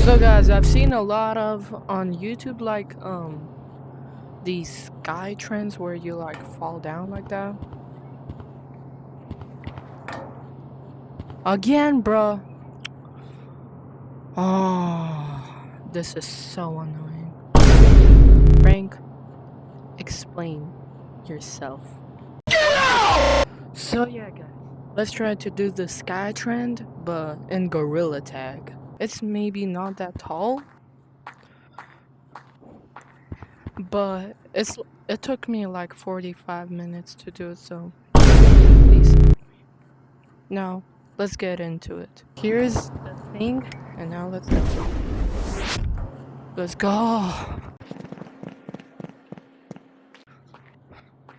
So guys, I've seen a lot of on YouTube like these sky trends where you like fall down like that. Again, bruh. Oh, this is so annoying. Frank, explain yourself. So yeah, guys, let's try to do the sky trend, but in Gorilla Tag. It's maybe not that tall, but it took me like 45 minutes to do it, so please. Now, let's get into it. Here's the thing, and now let's go. Let's go.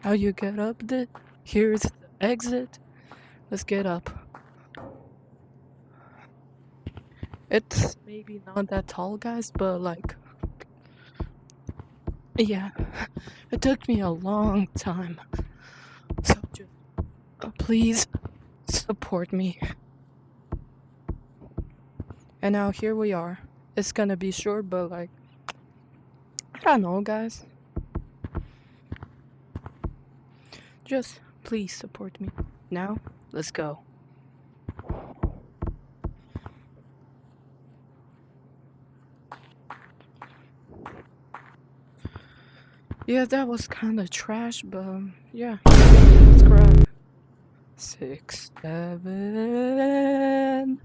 How you get up there? Here's the exit. Let's get up. It's maybe not that tall, guys, but like, yeah, it took me a long time. So just please support me. And now here we are. It's gonna be short, but like, I don't know, guys. Just please support me. Now, let's go. Yeah, that was kind of trash, but yeah, let's grab 6, 7.